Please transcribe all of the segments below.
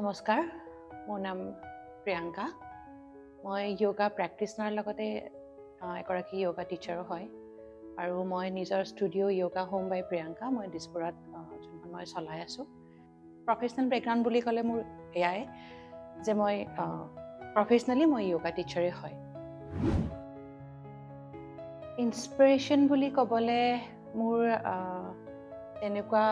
নমস্কাৰ মোৰ নাম প্ৰিয়ংকা মই যোগা প্ৰেক্টিশনাৰ লগতে এগৰাকী যোগা টিচাৰো হয় আৰু মই নিজৰ ষ্টুডিঅ' যোগা হোম বাই প্ৰিয়ংকা মই দিছপুৰত মই চলাই আছো প্ৰফেশনেল বেকগ্ৰাউণ্ড বুলি ক'লে মোৰ এয়াই যে মই প্ৰফেশনেলি মই যোগা টিচাৰে হয় ইনস্পিৰেশ্যন বুলি ক'বলে মোৰ তেনেকুৱা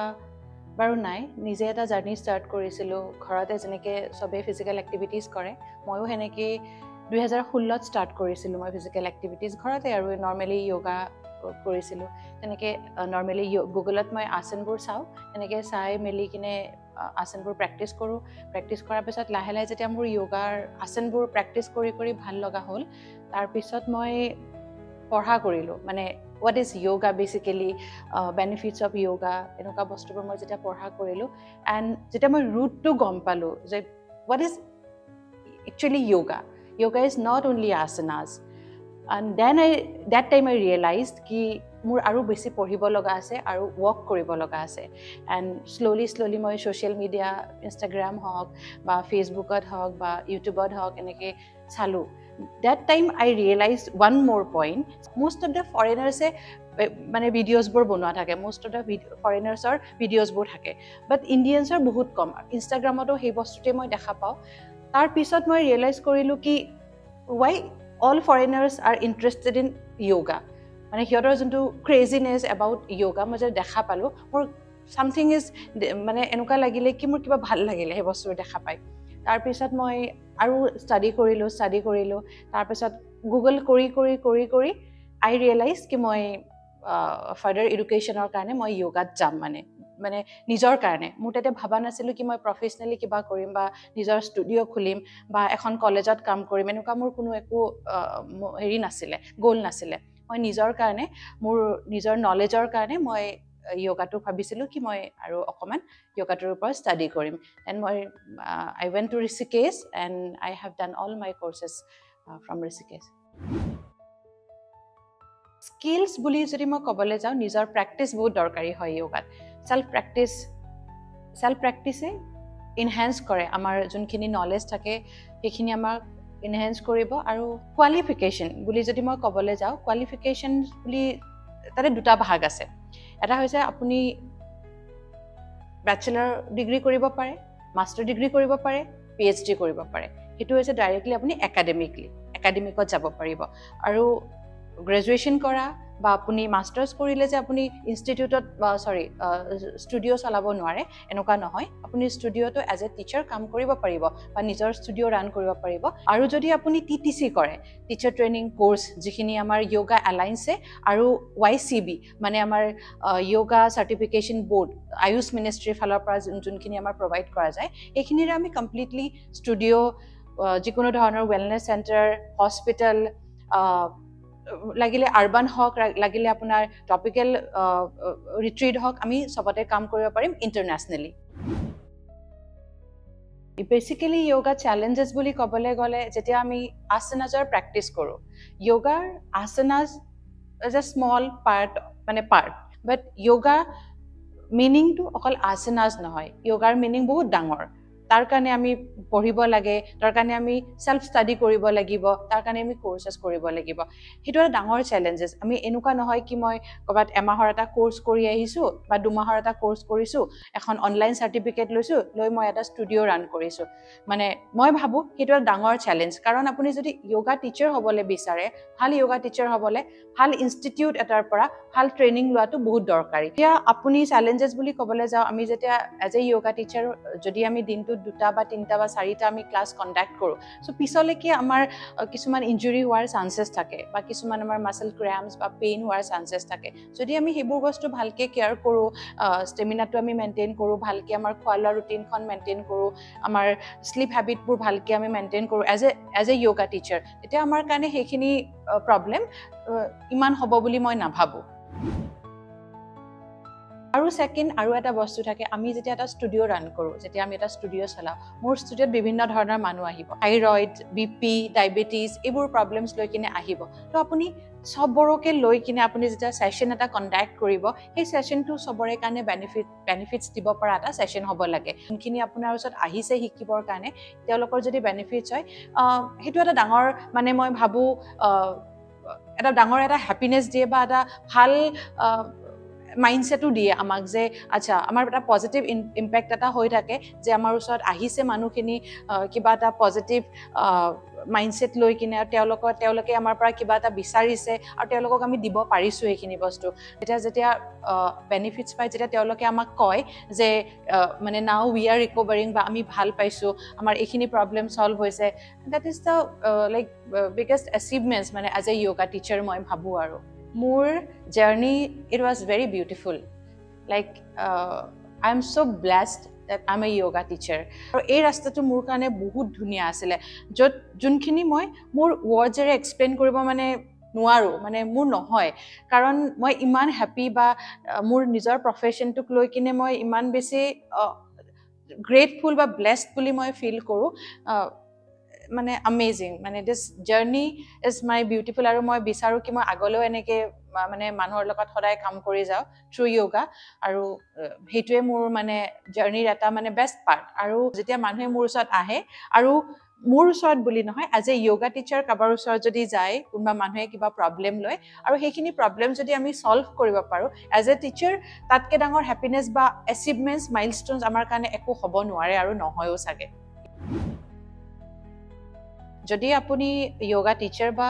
বাৰু নাই নিজে এটা জাৰ্নি ষ্টাৰ্ট কৰিছিলোঁ ঘৰতে যেনেকৈ চবেই ফিজিকেল এক্টিভিটিজ কৰে ময়ো সেনেকৈ 2016ত ষ্টাৰ্ট কৰিছিলোঁ মই ফিজিকেল এক্টিভিটিজ ঘৰতে আৰু নৰ্মেলি যোগা কৰিছিলোঁ তেনেকৈ নৰ্মেলি গুগলত মই আসনবোৰ চাওঁ এনেকৈ চাই মেলি কিনে আসনবোৰ প্ৰেক্টিছ কৰোঁ প্ৰেক্টিছ কৰাৰ পিছত লাহে লাহে যেতিয়া মোৰ যোগাৰ আসনবোৰ প্ৰেক্টিছ কৰি কৰি ভাল লগা হ'ল তাৰপিছত মই পঢ়া কৰিলোঁ মানে what is yoga basically benefits of yoga এনেকুৱা বস্তুবোৰ মই যেতিয়া পঢ়া কৰিলোঁ and যেতিয়া মই root to গম পালোঁ যে what is actually yoga is not only asanas and then that time I realized ki মোৰ আৰু বেছি পঢ়িব লগা আছে আৰু ৱৰ্ক কৰিব লগা আছে and slowly মই social media Instagram হওক বা ফেচবুকত হওক বা ইউটিউবত হওক এনেকৈ চালোঁ that time I realized one more point most of the foreigners মানে ভিডিঅ'ছবোৰ বনোৱা থাকে most of the foreigners ভিডিঅ'ছবোৰ থাকে but Indians বহুত কম ইনষ্টাগ্ৰামতো সেই বস্তুটোৱে মই দেখা পাওঁ তাৰ পিছত মই ৰিয়েলাইজ কৰিলোঁ কি why all foreigners are interested in yoga মানে সিহঁতৰ যোনটো ক্ৰেজিনেছ এবাউট yoga মই যে দেখা পালোঁ মোৰ something is মানে এনেকুৱা লাগিলে কি মোৰ কিবা ভাল লাগিলে সেই বস্তুটো দেখা পাই তাৰপিছত মই আৰু ষ্টাডি কৰিলোঁ তাৰপিছত গুগল কৰি I realized কি মই ফাৰ্ডাৰ এডুকেশ্যনৰ কাৰণে মই যোগাত যাম মানে নিজৰ কাৰণে মোৰ তাতে ভাবা নাছিলোঁ কি মই প্ৰফেশনেলি কিবা কৰিম বা নিজৰ ষ্টুডিঅ' খুলিম বা এখন কলেজত কাম কৰিম এনেকুৱা মোৰ কোনো একো হেৰি নাছিলে গ'ল নাছিলে মই নিজৰ কাৰণে মোৰ নিজৰ নলেজৰ কাৰণে মই যোগাটো ভাবিছিলোঁ কি মই আৰু অকণমান যোগাটোৰ ওপৰত ষ্টাডি কৰিম এণ্ড মই I went to Rishikesh and I have done all my courses from Rishikesh skills বুলি যদি মই ক'বলৈ যাওঁ নিজৰ প্ৰেক্টিছ বহুত দৰকাৰী হয় যোগাত চেল্ফ প্ৰেক্টিছে ইনহেঞ্চ কৰে আমাৰ যোনখিনি নলেজ থাকে সেইখিনি আমাক ইনহেঞ্চ কৰিব আৰু কোৱালিফিকেশ্যন বুলি যদি মই ক'বলৈ যাওঁ কোৱালিফিকেশ্যন বুলি তাতে দুটা ভাগ আছে এটা হৈছে আপুনি বেচেলৰ ডিগ্ৰী কৰিব পাৰে মাষ্টাৰ ডিগ্ৰী কৰিব পাৰে PhD কৰিব পাৰে সেইটো হৈছে ডাইৰেক্টলি আপুনি একাডেমিকত যাব পাৰিব আৰু গ্ৰেজুৱেশ্যন কৰা বা আপুনি মাষ্টাৰ্ছ কৰিলে যে আপুনি ইনষ্টিটিউটত ষ্টুডিঅ' চলাব নোৱাৰে এনেকুৱা নহয় আপুনি ষ্টুডিঅ'টো এজ এ টিচাৰ কাম কৰিব পাৰিব বা নিজৰ ষ্টুডিঅ' ৰান কৰিব পাৰিব আৰু যদি আপুনি TTC কৰে টিচাৰ ট্ৰেইনিং কোৰ্চ যিখিনি আমাৰ যোগা এলায়েন্সে আৰু YCB মানে আমাৰ যোগা চাৰ্টিফিকেশ্যন বৰ্ড আয়ুষ মিনিষ্ট্ৰীৰ ফালৰ পৰা যোনখিনি আমাৰ প্ৰভাইড কৰা যায় এইখিনিৰে আমি কমপ্লিটলি ষ্টুডিঅ' যিকোনো ধৰণৰ ৱেলনেছ চেণ্টাৰ হস্পিটেল লাগিলে আৰবান হওক লাগিলে আপোনাৰ ট্ৰপিকেল ৰিট্ৰিট হওক আমি সবতে কাম কৰিব পাৰিম ইণ্টাৰনেশ্যনেলি বেচিকেলি যোগা চেলেঞ্জেছ বুলি ক'বলৈ গ'লে যেতিয়া আমি আছানাজৰ প্ৰেক্টিছ কৰোঁ যোগাৰ আছানাজ ইজ এ স্মল পাৰ্ট বাট যোগা মিনিংটো অকল আছানাজ নহয় যোগাৰ মিনিং বহুত ডাঙৰ তাৰ কাৰণে আমি পঢ়িব লাগে তাৰ কাৰণে আমি সেলফ ষ্টাডি কৰিব লাগিব তাৰ কাৰণে আমি কোৰ্सेছ কৰিব লাগিব সেইটো এটা ডাঙৰ চেলেঞ্জেছ আমি এনেকুৱা নহয় কি মই ক'বাত এমাহৰ এটা কোৰ্স কৰি আহিছো বা দুমাহৰ এটা কোৰ্স কৰিছো এখন অনলাইন চাৰ্টিফিকেট লৈছো লৈ মই এটা ষ্টুডিঅ' ৰান কৰিছো মানে মই ভাবো সেইটো এটা ডাঙৰ চেলেঞ্জ কাৰণ আপুনি যদি যোগা টিচাৰ হ'বলৈ বিচাৰে ভাল যোগা টিচাৰ হ'বলৈ ভাল ইনষ্টিটিউট এটাৰ পৰা ভাল ট্ৰেইনিং লোৱাটো বহুত দৰকাৰী এতিয়া আপুনি চেলেঞ্জেছ বুলি ক'বলৈ যাওঁ আমি যেতিয়া এজ এ যোগা টিচাৰ যদি আমি দিনটো 2টা বা 3টা বা 4টা আমি ক্লাছ কণ্ডাক্ট কৰোঁ সো পিছলৈকে আমাৰ কিছুমান ইনজুৰি হোৱাৰ চান্সেছ থাকে বা কিছুমান আমাৰ মাসল ক্ৰেম্পছ বা পেইন হোৱাৰ চান্সেছ থাকে যদি আমি সেইবোৰ বস্তু ভালকৈ কেয়াৰ কৰোঁ ষ্টেমিনাটো আমি মেইনটেইন কৰোঁ ভালকৈ আমাৰ খোৱা লোৱা ৰুটিনখন মেইনটেইন কৰোঁ আমাৰ স্লিপ হেবিটবোৰ ভালকৈ আমি মেইনটেইন কৰোঁ এজ এ যোগা টিচাৰ তেতিয়া আমাৰ কাৰণে সেইখিনি প্ৰব্লেম ইমান হ'ব বুলি মই নাভাবোঁ আৰু সেকেন্ড আৰু এটা বস্তু থাকে আমি যেতিয়া এটা ষ্টুডিঅ' ৰান কৰোঁ যেতিয়া আমি এটা ষ্টুডিঅ' চলাওঁ মোৰ ষ্টুডিঅ'ত বিভিন্ন ধৰণৰ মানুহ আহিব থাইৰয়েড BP ডায়েবেটিছ এইবোৰ প্ৰব্লেমছ লৈ কিনে আহিব তো আপুনি সবৰকে লৈ কিনে আপুনি যেতিয়া সেশন এটা কন্ডাক্ট কৰিব সেই সেশনটো সবৰে কাৰণে বেনিফিটস দিব পৰা এটা সেশন হ'ব লাগে যোনখিনি আপোনাৰ ওচৰত আহিছে শিকিবৰ কাৰণে তেওঁলোকৰ যদি বেনিফিটস হয় হেতু এটা ডাঙৰ মানে মই ভাবো এটা ডাঙৰ এটা হ্যাপিনেস দিয়ে বা এটা ভাল মাইন্ডসেটও দিয়ে আমাক যে আচ্ছা আমাৰ এটা পজিটিভ ইম্প্যাক্ট এটা হৈ থাকে যে আমাৰ ওচৰত আহিছে মানুহখিনি কিবা এটা পজিটিভ মাইন্ডসেট লৈ কিনে তেওঁলোকে আমাৰ পৰা কিবা এটা বিচাৰিছে আৰু তেওঁলোকক আমি দিব পাৰিছো এইখিনি বস্তু যেতিয়া বেনিফিটস পাই যেতিয়া তেওঁলোকে আমাক কয় যে মানে নাও উই আৰ ৰিকভাৰিং বা আমি ভাল পাইছো আমাৰ এইখিনি প্ৰবলেম সলভ হৈছে that is the like biggest achievements মানে এজ এ yoga টিচাৰ মই ভাবো আৰু মোৰ journey it was very beautiful like I am so blessed that I'm a yoga teacher আৰু এই ৰাস্তাটো মোৰ কাৰণে বহুত ধুনীয়া আছিল যত যোনখিনি মই মোৰ ৱৰ্ডজেৰে এক্সপ্লেইন কৰিব মানে নোৱাৰো মানে মোৰ নহয় কাৰণ মই ইমান হ্যাপি বা মোৰ নিজৰ প্ৰফেশনটোক লৈ কিনে মই ইমান বেছি গ্ৰেটফুল বা ব্লেসড বুলি মই ফিল কৰো মানে অ্যামেজিং মানে this journey is my beautiful আৰু মই বিচাৰো কি মই আগলৈও এনেকে মানে মানুহৰ লগত সদায় কাম কৰি যাও থ্ৰু yoga আৰু হেতুৱে মোৰ মানে জাৰ্নিৰ এটা মানে বেষ্ট পাৰ্ট আৰু যেতিয়া মানুহে মোৰ ওচৰত আহে আৰু মোৰ ওচৰত বুলি নহয় এজ এ yoga টিচাৰ কাবাৰ ওচৰত যদি যায় কোনবা মানুহে কিবা প্ৰবলেম লয় আৰু সেইখিনি প্ৰবলেম যদি আমি সলভ কৰিব পাৰো এজ এ টিচাৰ তাতকে ডাঙৰ হ্যাপিনেস বা এচিভমেন্টস মাইলস্টোনস আমাৰ কাৰণে একো হ'ব নোৱাৰে আৰু নহয়ও চাগে যদি আপুনি yoga টিচাৰ বা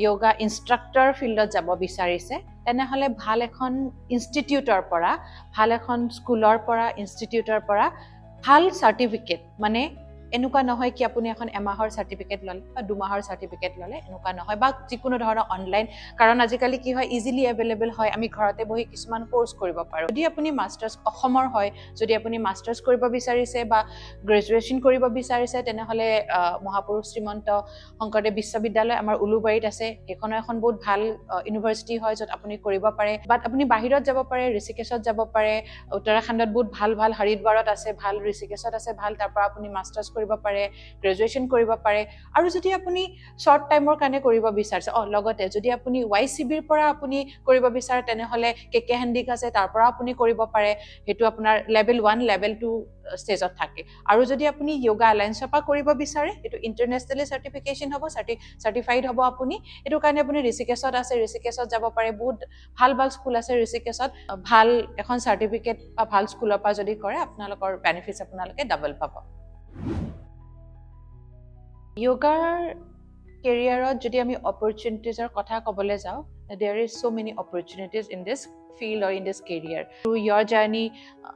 yoga ইনষ্ট্ৰাক্টৰ ফিল্ডত যাব বিচাৰিছে তেনেহলে ভাল এখন ইনষ্টিটিউটৰ পৰা ভাল এখন স্কুলৰ পৰা ইনষ্টিটিউটৰ পৰা ভাল সাৰ্টিফিকেট মানে এনেকুৱা নহয় কি আপুনি এখন এমাহৰ সাৰ্টিফিকেট ললে বা দুমাহৰ সাৰ্টিফিকেট ললে এনেকুৱা নহয় বা যিকোনো ধৰণৰ অনলাইন কাৰণ আজিকালি কি হয় ইজিলি अवेलेबल হয় আমি ঘৰতে বহি কিছুমান কোৰ্স কৰিব পাৰো যদি আপুনি মাস্টাৰ্স অসমৰ হয় যদি আপুনি মাস্টাৰ্স কৰিব বিচাৰিছে বা গ্ৰেজুৱেচন কৰিব বিচাৰিছে তেনেহলে মহাপুৰুষ শ্ৰীমন্ত শংকৰদেৱ বিশ্ববিদ্যালয় আমাৰ উলুবাৰীত আছে এখনো এখন বহুত ভাল ইউনিভাৰ্সিটি হয় যত আপুনি কৰিব পাৰে বাট আপুনি বাহিৰত যাব পাৰে ঋষিকেশত যাব পাৰে উত্তৰাখণ্ডত বহুত ভাল হৰিদ্বাৰত আছে ভাল ঋষিকেশত আছে ভাল তাৰ পৰা আপুনি মাস্টাৰ্স কৰিব পাৰে গ্ৰেজুৱেচন কৰিব পাৰে আৰু যদি আপুনি শৰ্ট টাইমৰ কাৰণে কৰিব বিচাৰিছে লগতে যদি আপুনি YCBৰ পৰা আপুনি কৰিব বিচাৰে তেনেহলে কেকে হেন্দিক আছে তাৰ পৰা আপুনি কৰিব পাৰে হেতু আপোনাৰ লেভেল 1 লেভেল 2 ষ্টেজত থাকে আৰু যদি আপুনি yoga allianceৰ পৰা কৰিব বিচাৰে এটো ইন্টাৰনেশনালি সাৰ্টিফিকেশন হ'ব সাৰ্টিফাইড হ'ব আপুনি এটো কাৰণে আপুনি ঋষিকেশত আছে ঋষিকেশত যাব পাৰে বহুত ভাল স্কুল আছে ঋষিকেশত ভাল এখন সাৰ্টিফিকেট বা ভাল স্কুলৰ পৰা যদি কৰে আপোনালোকৰ বেনিফিটস আপোনালোকে ডাবল পাব yogaৰ careerত যদি আমি opportunitiesৰ কথা ক'বলৈ যাও there is so many opportunities in this field or in this career through your journey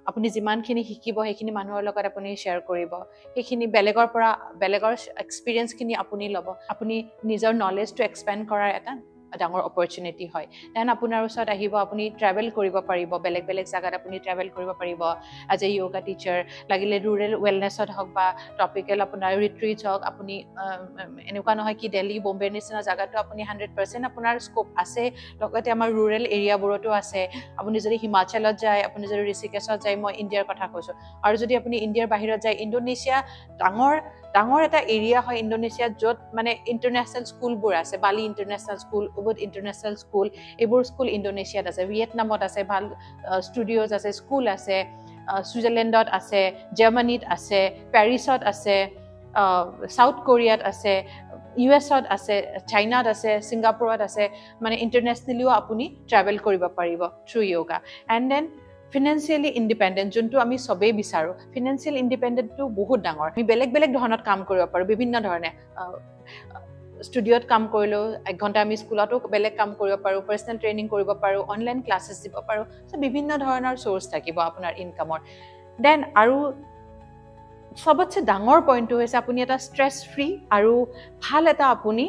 আপুনি যিমানখিনি শিকিব সেইখিনি মানুহৰ লগত আপুনি শেয়াৰ কৰিব সেইখিনি বেলেগৰ এক্সপেৰিয়েন্স খিনি আপুনি ল'ব আপুনি নিজৰ নলেজটো এক্সপেন্ড কৰাৰ এটা ডাঙৰ অপৰচুনিটি হয় দেন আপোনাৰ ওচৰত আহিব আপুনি ট্ৰেভেল কৰিব পাৰিব বেলেগ জাগাত আপুনি ট্ৰেভেল কৰিব পাৰিব এজ এ yoga টিচাৰ লাগিলে ৰুৰেল ৱেলনেছত হওক বা টপিকেল আপোনাৰ ৰিট্ৰিটছ হওক আপুনি এনেকুৱা নহয় কি দিল্লী বম্বে নিচিনা জাগাটো আপুনি 100% আপোনাৰ স্কোপ আছে লগতে আমাৰ ৰুৰেল এৰিয়াবোৰতো আছে আপুনি যদি হিমাচলত যায় আপুনি যদি ঋষিকেশত যায় মই ইণ্ডিয়াৰ কথা কৈছো আৰু যদি আপুনি ইণ্ডিয়াৰ বাহিৰত যায় ইণ্ডোনেছিয়া ডাঙৰ এটা এৰিয়া হয় ইণ্ডোনেছিয়াত যত মানে ইন্টাৰনেশনাল স্কুলবোৰ আছে বালি ইন্টাৰনেশনাল স্কুল উবুড ইন্টাৰনেশনাল স্কুল এইবোৰ স্কুল ইণ্ডোনেছিয়াত আছে ভিয়েটনামত আছে ভাল ষ্টুডিঅ'জ আছে স্কুল আছে সুইজাৰলেণ্ডত আছে জাৰ্মানীত আছে পেৰিছত আছে সাউথ কোৰিয়াত আছে ইউএছত আছে চাইনাত আছে সিংগাপুৰত আছে মানে ইন্টাৰনেশনালিও আপুনি ট্ৰেভেল কৰিব পাৰিব through yoga and then financially independent যোনটো আমি সবেই বিচাৰো financial independent টো বহুত ডাঙৰ আমি বেলেগ ধৰণত কাম কৰিব পাৰো বিভিন্ন ধৰণে ষ্টুডিঅ'ত কাম কৰিলো এক ঘণ্টা আমি স্কুলতো বেলেগ কাম কৰিব পাৰো পাৰ্সোনাল ট্ৰেইনিং কৰিব পাৰো অনলাইন ক্লাसेছ দিব পাৰো সো বিভিন্ন ধৰণৰ সোৰ্স থাকিব আপোনাৰ ইনকামৰ দেন আৰু সবতছে ডাঙৰ পইণ্টটো হৈছে আপুনি এটা ষ্ট্ৰেছ ফ্ৰী আৰু ভাল এটা আপুনি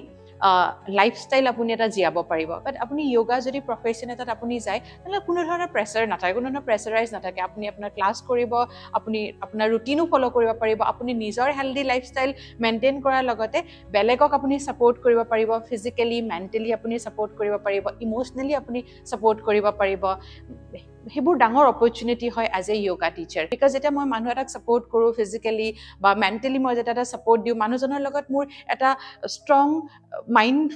লাইফষ্টাইল আপুনি এটা জিয়াব পাৰিব বাট আপুনি yoga যদি প্ৰফেশন এটাত আপুনি যায় তাহলে কোনো ধৰণৰ প্ৰেছাৰ নাথাকে কোনো ধৰণৰ প্ৰেছাৰাইজ নাথাকে আপুনি আপোনাৰ ক্লাছ কৰিব আপুনি আপোনাৰ ৰুটিনো ফলো কৰিব পাৰিব আপুনি নিজৰ হেলদি লাইফষ্টাইল মেইনটেইন কৰাৰ লগতে বেলেগক আপুনি সাপোৰ্ট কৰিব পাৰিব ফিজিক্যালি মেন্টালি আপুনি সাপোৰ্ট কৰিব পাৰিব ইমোশনালি আপুনি সাপোৰ্ট কৰিব পাৰিব সেইবোৰ ডাঙৰ অপৰচুনিটি হয় as a yoga teacher because যেতিয়া মই মানুহ এটাক ছাপৰ্ট কৰোঁ ফিজিকেলি বা মেণ্টেলি মই যেতিয়া এটা ছাপৰ্ট দিওঁ মানুহজনৰ লগত মোৰ এটা ষ্ট্ৰং মাইণ্ড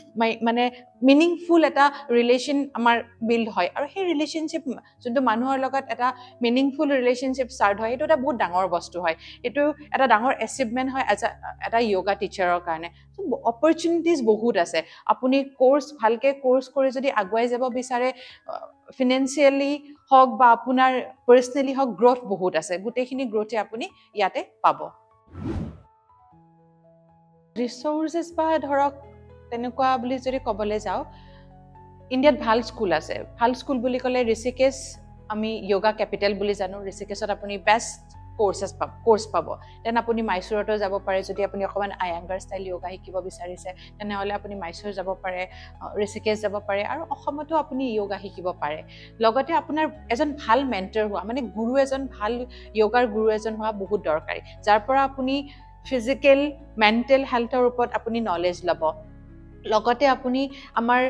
মানে মিনিংফুল এটা ৰিলেশ্যন আমাৰ বিল্ড হয় আৰু সেই ৰিলেশ্যনশ্বিপ যোনটো মানুহৰ লগত এটা মিনিংফুল ৰিলেশ্যনশ্বিপ ষ্টাৰ্ট হয় এইটো এটা বহুত ডাঙৰ বস্তু হয় এইটো এটা ডাঙৰ এচিভমেণ্ট হয় এজ এটা য়োগা টিচাৰৰ কাৰণে অপৰচুনিটিজ বহুত আছে আপুনি ভালকে কোৰ্চ কৰি যদি আগুৱাই যাব বিচাৰে ফিনেন্সিয়েলি হওক বা আপোনাৰ পাৰ্চনেলি হওক গ্ৰথ বহুত আছে গোটেইখিনি গ্ৰথে আপুনি ইয়াতে পাব ৰিচোৰ্চেছ বা ধৰক তেনেকুৱা বুলি যদি ক'বলৈ যাওঁ ইণ্ডিয়াত ভাল স্কুল আছে ভাল স্কুল বুলি ক'লে ঋষিকেশ আমি য়োগা কেপিটেল বুলি জানো ঋষিকেশত আপুনি বেষ্ট কোৰ্চ পাব দেন আপুনি মাইচুৰতো যাব পাৰে যদি আপুনি অকণমান আয়াংগাৰ ষ্টাইল য়োগা শিকিব বিচাৰিছে তেনেহ'লে আপুনি মাইচুৰ যাব পাৰে ঋষিকেশ যাব পাৰে আৰু অসমতো আপুনি য়োগা শিকিব পাৰে লগতে আপোনাৰ এজন ভাল মেণ্টৰ হোৱা মানে গুৰু এজন ভাল য়োগাৰ গুৰু এজন হোৱা বহুত দৰকাৰী যাৰ পৰা আপুনি ফিজিকেল মেণ্টেল হেল্থৰ ওপৰত আপুনি নলেজ ল'ব লগতে আপুনি আমাৰ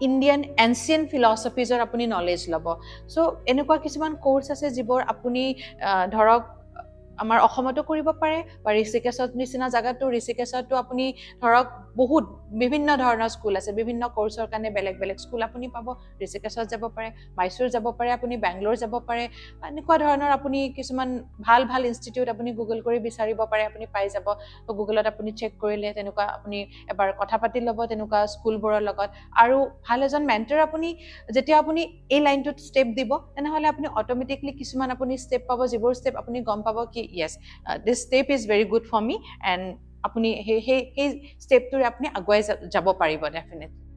ইণ্ডিয়ান এনচিয়েণ্ট ফিলচফিজৰ আপুনি নলেজ ল'ব চ' এনেকুৱা কিছুমান কোৰ্চ আছে যিবোৰ আপুনি ধৰক আমাৰ অসমতো কৰিব পাৰে বা ঋষিকেশত নিচিনা জাগাতো ঋষিকেশতো আপুনি ধৰক বহুত বিভিন্ন ধৰণৰ স্কুল আছে বিভিন্ন কোৰ্চৰ কাৰণে বেলেগ বেলেগ স্কুল আপুনি পাব ঋষিকেশত যাব পাৰে মাইচুৰ যাব পাৰে আপুনি বেংগলোৰ যাব পাৰে এনেকুৱা ধৰণৰ আপুনি কিছুমান ভাল ভাল ইনষ্টিটিউট আপুনি গুগল কৰি বিচাৰিব পাৰে আপুনি পাই যাব গুগলত আপুনি চেক কৰিলে তেনেকুৱা আপুনি এবাৰ কথা পাতি ল'ব তেনেকুৱা স্কুলবোৰৰ লগত আৰু ভাল এজন মেণ্টৰ আপুনি যেতিয়া আপুনি এই লাইনটোত ষ্টেপ দিব তেনেহ'লে আপুনি অট'মেটিকলি কিছুমান আপুনি ষ্টেপ পাব যিবোৰ ষ্টেপ আপুনি গম পাব কি yes this step is very good for me and আপুনি সেই ষ্টেপটোৰে আপুনি আগুৱাই যাব পাৰিব ডেফিনেটলি